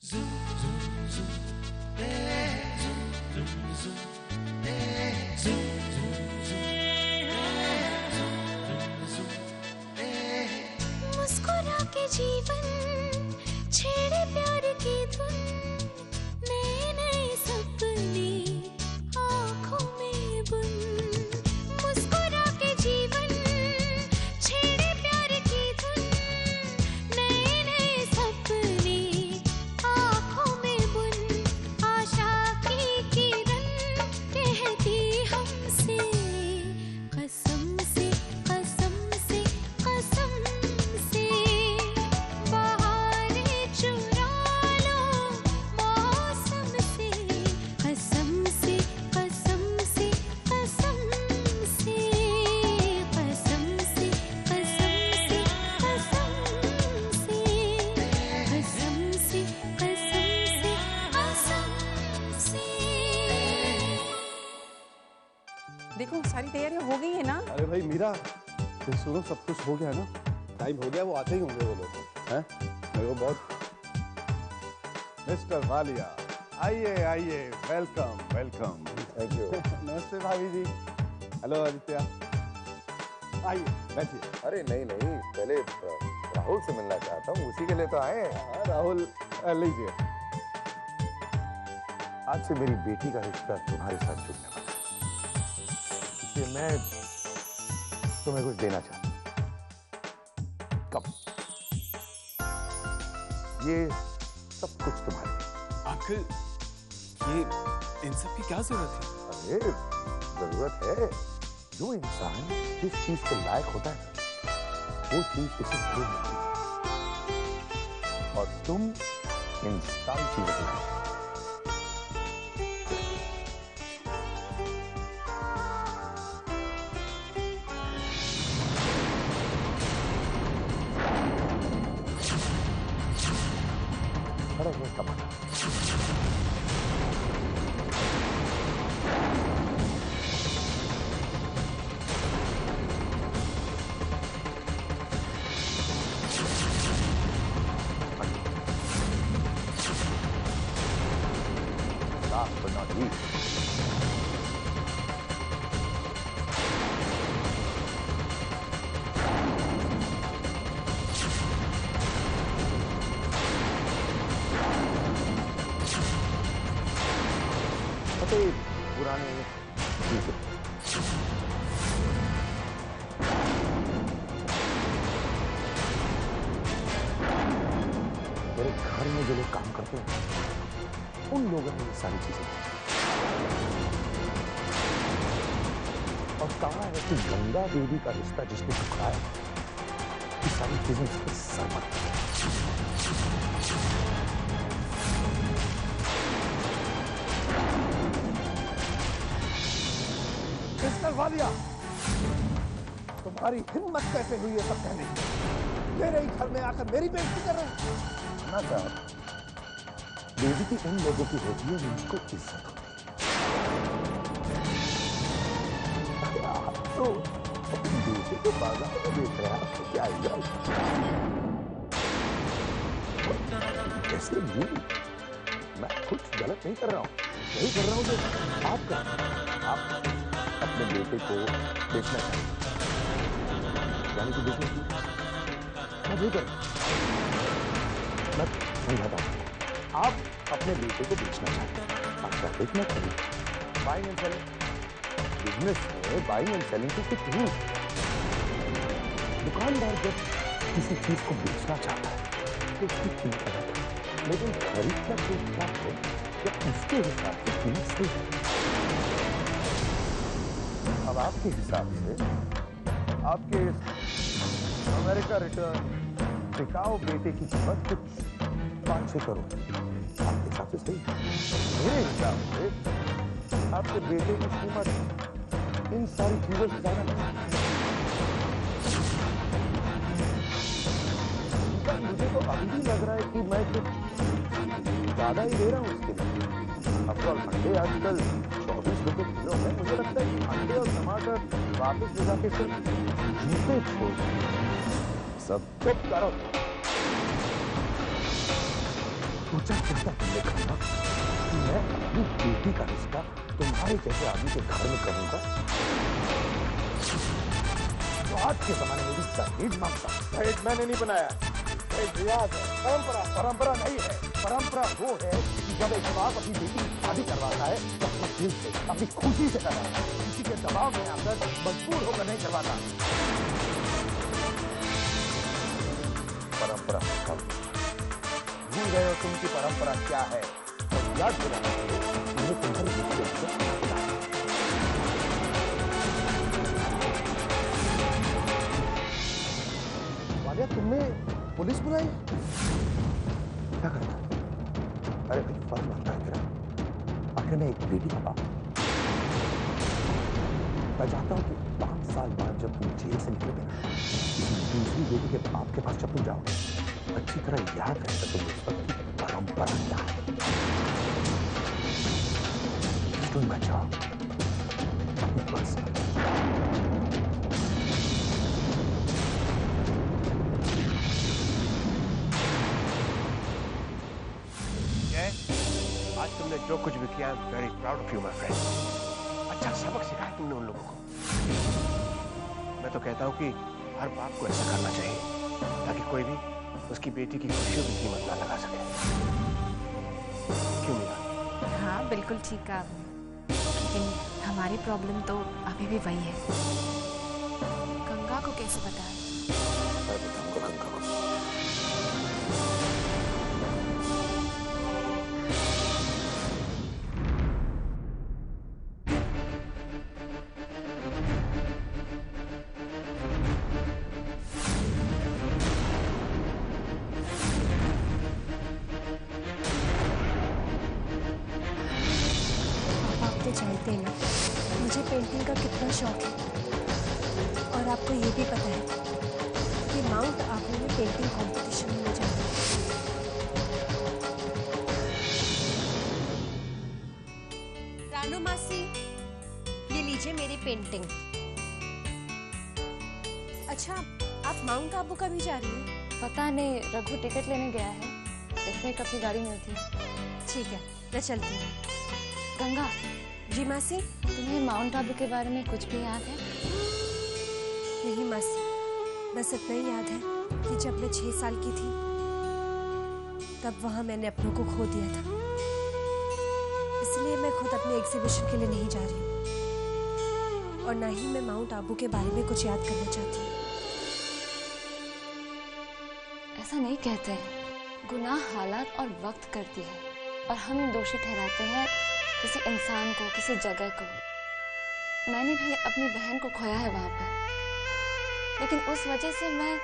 मुस्कुरा के जीवन छेड़े प्यार की धुन, नए नए सपने आँखों में बुन। मुस्कुरा के जीवन छेड़े प्यार की धुन, नए नए सपने आँखों में बुन। आशा की किरण कहती हमसे कसम से कसम से कसम से, बहारें चुरा लो मौसम से, कसम से कसम से कसम से, कसम से कसम से कसम से, कसम से कसम से। देखो सारी तैयारियां हो गई है ना? अरे भाई मीरा, सुनो सब कुछ हो गया है ना? टाइम हो गया, वो आते ही होंगे वो लोग, हैं? मेरे को बहुत। मिस्टर वालिया, आइए आइए, वेलकम वेलकम। Thank you. नमस्ते भाभी जी। हेलो आदित्य, आइए बैठिए। अरे नहीं नहीं, पहले राहुल से मिलना चाहता हूँ, उसी के लिए तो आए हैं। हाँ, राहुल लीजिए। आज से मेरी बेटी का रिश्ता तुम्हारे साथ जुड़ने वाला है, इसलिए मैं तुम्हें कुछ देना चाहता हूँ। कब? ये सब कुछ तुम्हारे। अंकल, ये इन सब की क्या जरूरत है? अरे जरूरत है, जो इंसान जिस चीज के लायक होता है वो चीज उसे जरूर मिलती है, और तुम इन सारी चीजों के लायक। खड़े हो कमाना। Last but not least, पुराने चीजें। मेरे घर में जो लोग काम करते हैं उन लोगों ने ये सारी चीजें और कहा है कि गंगा देवी का रिश्ता जिसने टुकराया, ये सारी चीजें उसके सर पर। मिस्टर वालिया, तुम्हारी हिम्मत कैसे हुई है सब कहने की? मेरे ही घर में आकर मेरी बेइज्जती कर रहे हैं। ना साहब, बेइज्जती उन लोगों की होती है जिनको इज्जत होती है। आप तो अपने बेटे को बाजार में बेच रहे हैं, आपको क्या आइडिया? जैसे ये मैं कुछ गलत नहीं कर रहा हूँ, यही कर रहा हूँ जो आप कर रहे हैं। आप अपने बेटे को बेचना चाहिए, यानी कि बेचना चाहिए। मैं नहीं कर, मैं समझाता हूँ। आप अपने बेटे को बेचना चाहते हैं, आप क्या बेचना चाहिए? Buying and selling. बिजनेस में बाइंग एंड सेलिंग की कुछ नहीं। दुकानदार जब किसी चीज को बेचना चाहता है तो उसकी कीमत अलग है, लेकिन खरीदना सोचता है या उसके हिसाब से कीमत सही है। अब आपके हिसाब से आपके अमेरिका रिटर्न टिकाऊ बेटे की कीमत कुछ 5-6 करोड़, आपके हिसाब से सही। मेरे हिसाब से आपके बेटे की कीमत इन सारी चीजों से ज्यादा नहीं। मुझे तो अभी भी लग रहा है कि मैं कुछ ज्यादा ही दे रहा हूँ उसके लिए। अफसर अंडे आजकल 24 रुपए किलो है, मुझे लगता है कि अंडे और टमाटर वापस ले जाके सिर्फ जीते छोड़ सब चुप करो। सोचा क्या था तुमने खन्ना कि मैं अपनी बेटी का रिश्ता तुम्हारे जैसे आदमी के घर में करूंगा? तो आज के जमाने में भी दहेज मांगता? दहेज मैंने नहीं बनाया, दहेज रिवाज है, परंपरा। परंपरा नहीं है, परंपरा वो है कि जब एक बाप अपनी बेटी की शादी करवाता है तो अपने दिल से, अपनी खुशी से करवाता है, किसी के दबाव में आकर मजबूर होकर नहीं करवाता। परंपरा कब भूल गए हो तुम की परंपरा क्या है? और याद दिलाना मुझे तुम्हारी वालिया, तुमने पुलिस बुलाई? क्या करता? अरे भाई फर्ज बनता है तेरा, आखिर मैं एक बेटी का बाप। मैं चाहता हूँ कि 5 साल बाद जब तुम जेल से निकलोगे ना, दूसरी बेटी के बाप के पास जब तुम जाओगे, अच्छी तरह याद रहेगा तुम उस वक्त की परंपरा क्या है। तुम बचाओ बस। आज तुमने जो कुछ भी किया, very proud of you my friend. अच्छा सबक सिखाया तुमने उन लोगों को। मैं तो कहता हूँ कि हर बाप को ऐसा करना चाहिए ताकि कोई भी उसकी बेटी की खुशियों की कीमत ना लगा सके। क्यों मीरा? हाँ बिल्कुल ठीक कहा आपने, लेकिन हमारी प्रॉब्लम तो अभी भी वही है। गंगा को कैसे बताएं? मैं बताऊंगा गंगा को। जानते हैं ना मुझे पेंटिंग का कितना शौक है, और आपको ये भी पता है कि माउंट आबू में पेंटिंग कंपटीशन होने जा रहा है। रानू मासी, ये लीजिए मेरी पेंटिंग। अच्छा, आप माउंट आबू कभी जा रही हैं? पता नहीं, रघु टिकट लेने गया है, इसमें कभी गाड़ी मिलती है। ठीक है, मैं चलती हूँ। गंगा जी मासी। तुम्हें माउंट आबू के बारे में कुछ भी याद है? नहीं मासी, बस इतना ही याद है कि जब मैं 6 साल की थी तब वहां मैंने अपनों को खो दिया था, इसलिए मैं खुद अपने एग्जीबिशन के लिए नहीं जा रही हूँ, और ना ही मैं माउंट आबू के बारे में कुछ याद करना चाहती हूँ। ऐसा नहीं कहते हैं, गुनाह हालात और वक्त करती है, और हम दोषी ठहराते हैं किसी इंसान को, किसी जगह को। मैंने भी अपनी बहन को खोया है वहां पर, लेकिन उस वजह से मैं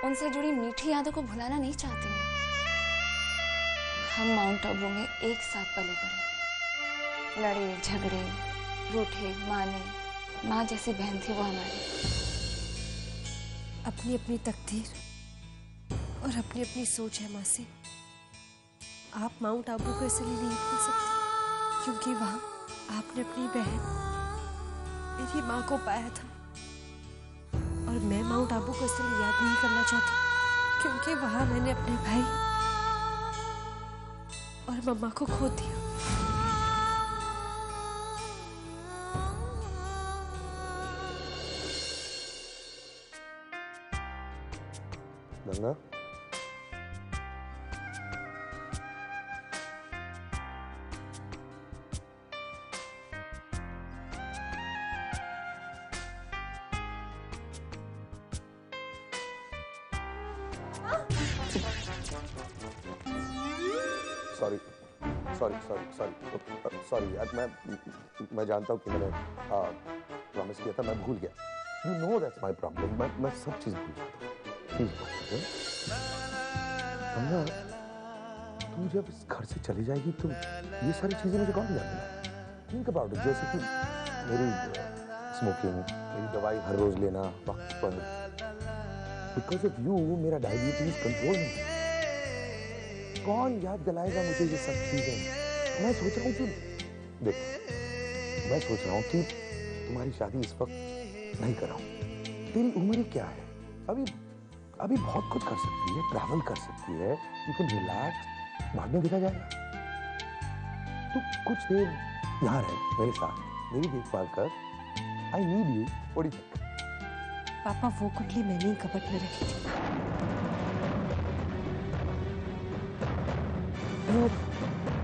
उनसे जुड़ी मीठी यादों को भुलाना नहीं चाहती हूँ। हम माउंट आबू में एक साथ पले बड़े, लड़े झगड़े, रूठे माने, माँ जैसी बहन थी वो हमारी। अपनी अपनी तकदीर और अपनी अपनी सोच है मासी। आप माउंट आबू को इसलिए नहीं भूल सकते क्योंकि वहां आपने अपनी बहन, मेरी माँ को पाया था, और मैं माउंट आबू को इसलिए याद नहीं करना चाहती क्योंकि वहां मैंने अपने भाई और मम्मा को खो दिया। Ganga, sorry sorry sorry sorry sorry मैं जानता हूँ कि मैंने प्रॉमिस किया था, मैं भूल गया। You know that's my problem. मैं सब चीज भूल जाता हूँ। प्लीज गंगा, तुम जब इस घर से चली जाएगी तो ये सारी चीजें मुझे कौन याद दिलाएगा? थिंक अबाउट इट, जैसे कि मेरी स्मोकिंग, मेरी दवाई हर रोज लेना वक्त पर। बिकॉज ऑफ यू मेरा डायबिटीज कंट्रोल में है। कौन याद दिलाएगा मुझे ये सब चीजें? मैं सोच रहा हूँ कि देख, मैं सोच रहा हूँ कि तुम्हारी शादी इस वक्त नहीं कराऊं। तेरी उम्र क्या है? अभी बहुत कुछ कर सकती है, ट्रैवल कर सकती है, यू कैन रिलैक्स, बाद में देखा जाएगा। तू कुछ देर यहाँ रह मेरे साथ, मेरी देखभाल कर। I need you. What do you think? पापा वो कुंडली मैंने ही कपट में रखी थी। वो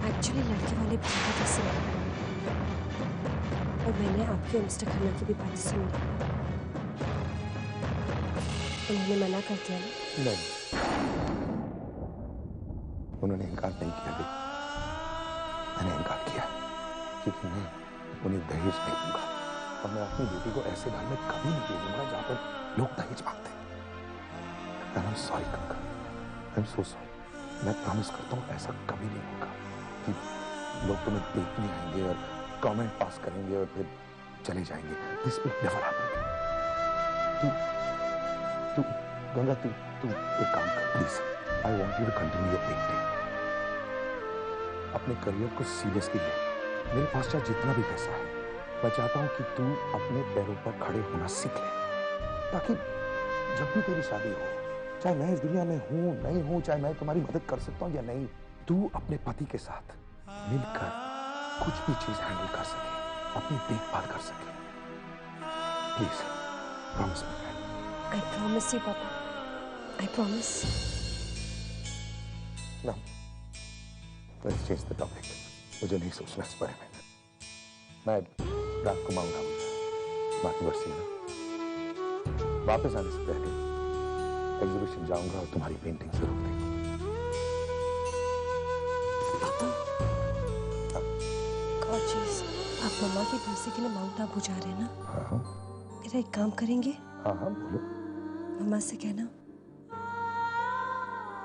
एक्चुअली लड़के वाले भाई का से, और मैंने आपके मिस्टर खन्ना की भी बात सुनी। उन्होंने मना कर दिया ना? नहीं, उन्होंने इनकार नहीं किया। देख, मैंने इनकार किया क्योंकि मैं उन्हें दहेज नहीं दूंगा, और मैं अपनी बेटी को ऐसे घर में कभी नहीं भेजूंगा जहां पर लोग दहेज मांगते हैं। I am sorry Ganga, I am so sorry. मैं प्रॉमिस करता हूँ ऐसा कभी नहीं होगा कि लोग तुम्हें देखने आएंगे और कमेंट पास करेंगे और फिर चले जाएंगे। This will never happen. तू गंगा, तू एक काम कर please. I want you to continue your painting. अपने करियर को सीरियसली ले। मेरे पास चाहे जितना भी पैसा है, मैं चाहता हूं कि तू अपने पैरों पर खड़े होना सीख ले, ताकि जब भी तेरी शादी हो, चाहे मैं इस दुनिया में हूं नहीं हूं, चाहे मैं तुम्हारी मदद कर सकता हूं या नहीं, तू अपने पति के साथ मिलकर कुछ भी चीज हैंडल कर सके, अपनी देखभाल कर सके। Please promise me. I promise you, Papa. I promise. No. Let's change the topic. मुझे नहीं सोचना इस बारे में। मैं रात को माउंट आबू बाकी बरसी है ना, वापस आने से पहले एग्जीबिशन जाऊंगा और तुम्हारी पेंटिंग जरूर देखूंगा। Gorgeous. आप मम्मा की बरसी के लिए माउंट आबू जा रहे हैं ना? हाँ। मेरा एक काम करेंगे? हाँ बोलो। मम्मा से कहना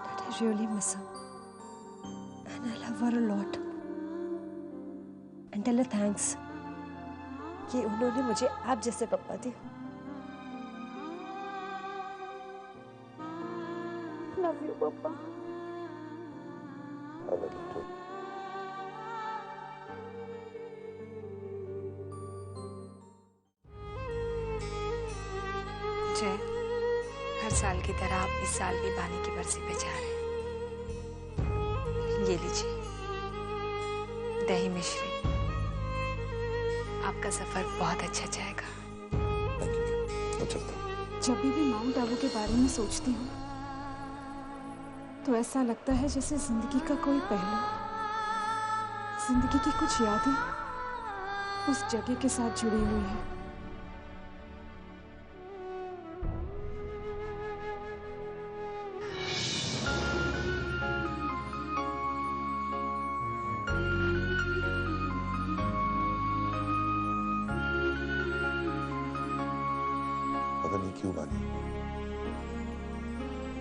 that I really miss her and I love her a lot, and tell her thanks कि उन्होंने मुझे आप जैसे पापा दिए। Love you, पापा। I love you too. जय, हर साल की तरह आप इस साल भी बानी की बरसी पे जा रहे हैं। ये लीजिए दही मिश्री। आपका सफर बहुत अच्छा जाएगा। जब भी माउंट आबू के बारे में सोचती हूँ तो ऐसा लगता है जैसे जिंदगी का कोई पहलू, जिंदगी की कुछ यादें उस जगह के साथ जुड़ी हुई है। पता नहीं क्यों बानी,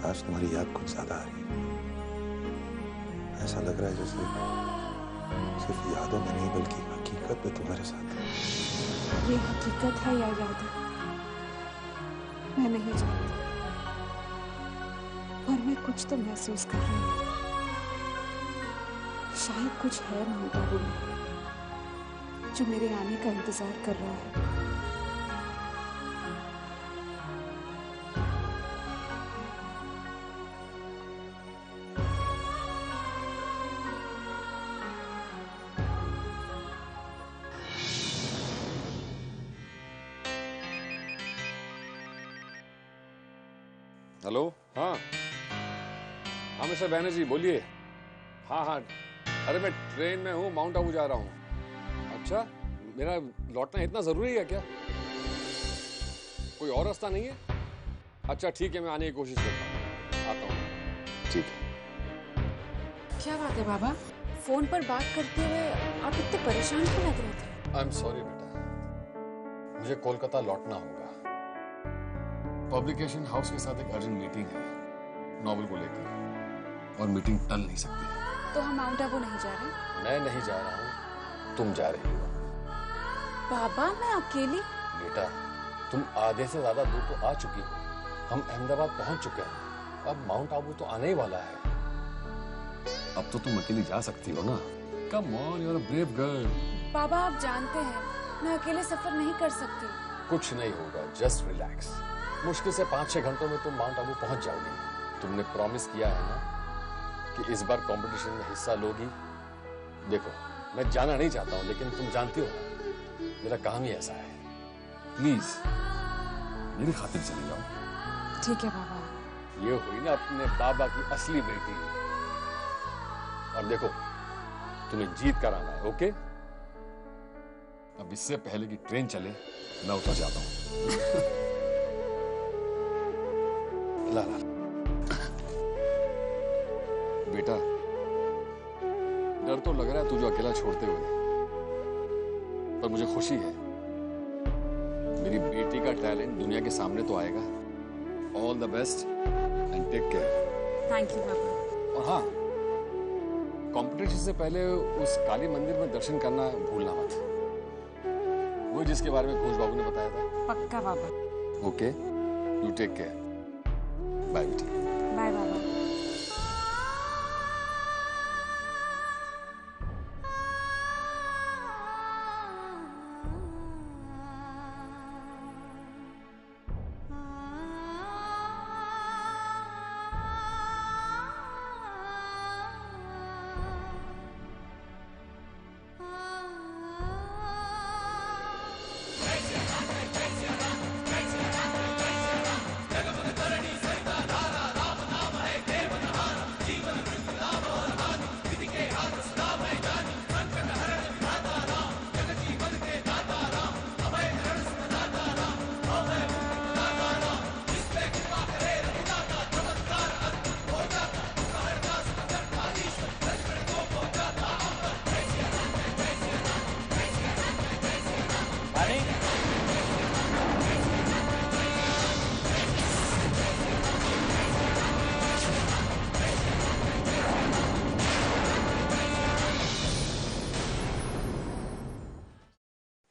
आज तुम्हारी याद कुछ ज्यादा आ रही है। ऐसा लग रहा है जैसे सिर्फ यादों में नहीं बल्कि हकीकत में तुम्हारे साथ है। ये हकीकत है या याद है मैं नहीं जानती, पर मैं कुछ तो महसूस कर रही हूँ। शायद कुछ है माउंट आबू में जो मेरे आने का इंतजार कर रहा है। हेलो। हाँ मिस्टर बैनर्जी बोलिए। हाँ अरे मैं ट्रेन में हूँ, माउंट आबू जा रहा हूँ। अच्छा, मेरा लौटना इतना जरूरी है क्या? कोई और रास्ता नहीं है? अच्छा ठीक है, मैं आने की कोशिश करता हूँ, आता हूँ। ठीक है। क्या बात है बाबा, फोन पर बात करते हुए आप इतने परेशान क्यों लग रहे थे? आई एम सॉरी बेटा, मुझे कोलकाता लौटना होगा। पब्लिकेशन हाउस के साथ एक अर्जेंट मीटिंग है नॉवल को लेकर, और मीटिंग टल नहीं सकती। तो हम माउंट आबू नहीं जा रहे? मैं नहीं जा रहा हूँ, तुम जा रही हो। बाबा मैं अकेली? बेटा तुम आधे से ज्यादा दूर तो आ चुकी हो, हम अहमदाबाद पहुंच चुके हैं, अब माउंट आबू तो आने ही वाला है। अब तो तुम अकेली जा सकती हो ना। Come on, you are a brave girl. बाबा आप जानते हैं मैं अकेले सफर नहीं कर सकती। कुछ नहीं होगा, जस्ट रिलैक्स। मुश्किल से 5-6 घंटों में तुम माउंट आबू पहुंच जाओगी। तुमने प्रॉमिस किया है ना कि इस बार कंपटीशन में हिस्सा लोगी? देखो, मैं जाना नहीं चाहता हूं, लेकिन तुम जानती हो ना, मेरा काम ही ऐसा है। प्लीज मेरी खातिर चली जाओ। ठीक है बाबा। ये हुई ना अपने बाबा की असली बेटी। और देखो, तुम्हें जीत कर आना है, ओके? अब इससे पहले कि ट्रेन चले मैं उतर जाता हूं। ला ला। बेटा, डर तो लग रहा है तुझे अकेला छोड़ते हुए, पर मुझे खुशी है, मेरी बेटी का टैलेंट दुनिया के सामने तो आएगा। All the best and take care. Thank you बाबा। और हाँ, कंपटीशन से पहले उस काली मंदिर में दर्शन करना भूलना मत, वो जिसके बारे में घोष बाबू ने बताया था। पक्का बाबा। Okay, you take care. Bye बेटा। बाय बाबा।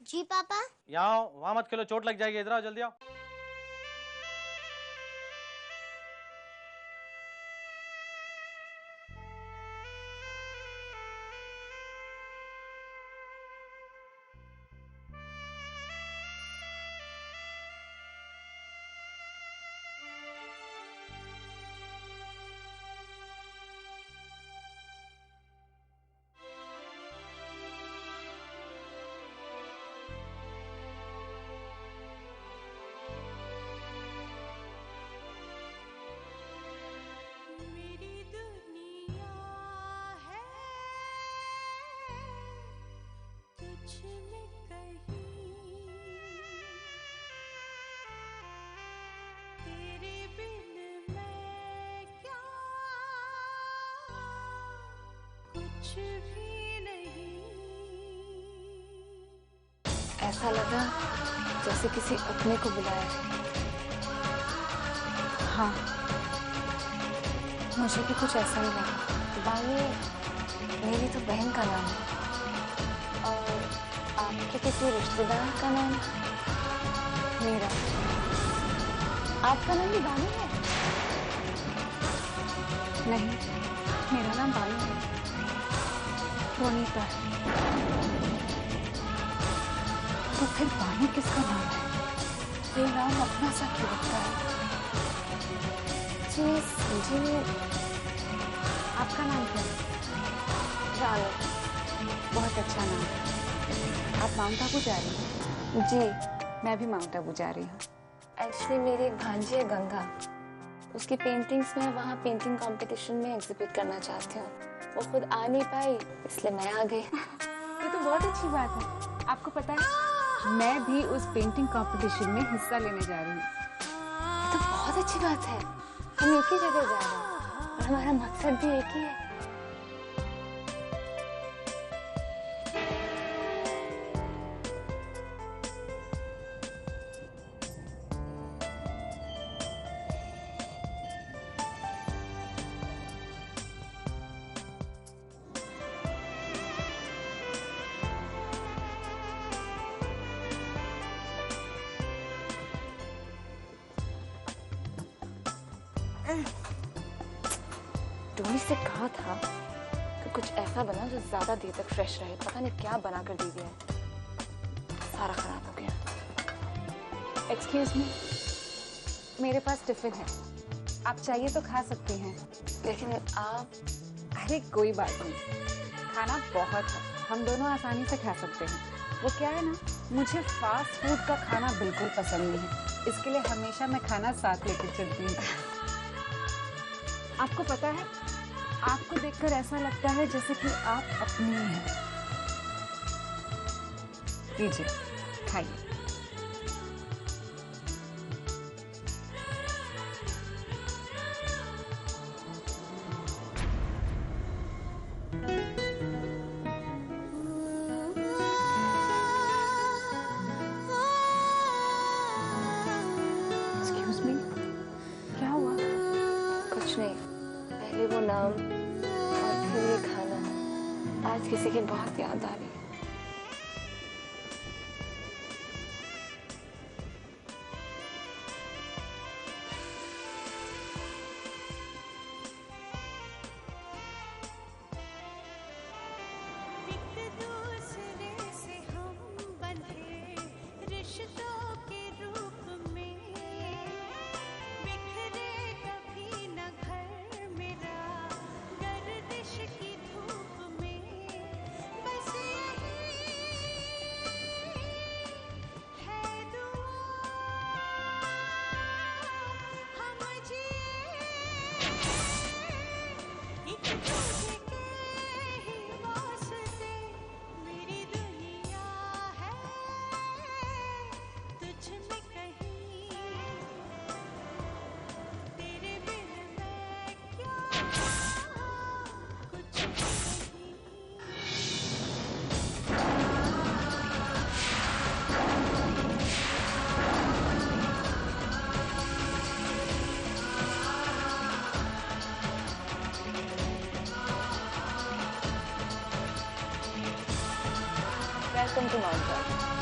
जी पापा। यहाँ आओ, वहां मत खेलो, चोट लग जाएगी। इधर आओ, जल्दी आओ। ऐसा लगा जैसे किसी अपने को बुलाया। हाँ, मुझे भी कुछ ऐसा ही लगा। बानी मेरी तो बहन का नाम है, और आपके किसी रिश्तेदार का नाम? मेरा। आपका नाम भी बानी है? नहीं, मेरा नाम बानी है, वनीता। तो फिर बानी किसका नाम है? ये नाम अपना सा क्यों लगता है? जी मैं समझी नहीं। आपका नाम क्या है? रानो। बहुत अच्छा नाम है। आप माउंट आबू जा रही हैं? जी मैं भी माउंट आबू जा रही हूँ। एक्चुअली मेरी एक भांजी है गंगा, उसकी पेंटिंग्स मैं वहाँ पेंटिंग कंपटीशन में एग्जिबिट करना चाहती हूँ। वो खुद आ नहीं पाई, इसलिए मैं आ गई। ये तो बहुत अच्छी बात है। आपको पता है, मैं भी उस पेंटिंग कंपटीशन में हिस्सा लेने जा रही हूँ। ये तो बहुत अच्छी बात है। हम एक ही जगह जा रहे हैं और हमारा मकसद भी एक ही है। टोनी से कहा था कि कुछ ऐसा बना जो ज्यादा देर तक फ्रेश रहे। पता नहीं क्या बना कर दे दिया है, सारा खराब हो गया। एक्सक्यूज मी, मेरे पास टिफिन है, आप चाहिए तो खा सकती हैं। लेकिन आप अरे कोई बात नहीं, खाना बहुत है, हम दोनों आसानी से खा सकते हैं। वो क्या है ना, मुझे फास्ट फूड का खाना बिल्कुल पसंद नहीं है, इसके लिए हमेशा मैं खाना साथ लेकर चलती हूँ। आपको पता है, आपको देखकर ऐसा लगता है जैसे कि आप अपनी ही हैं। लीजिए, खाइए। एक्सक्यूज मी, क्या हुआ? कुछ नहीं, पहले वो नाम और फिर ये खाना। आज किसी की बहुत याद आ रही है। Welcome to Mount Abu.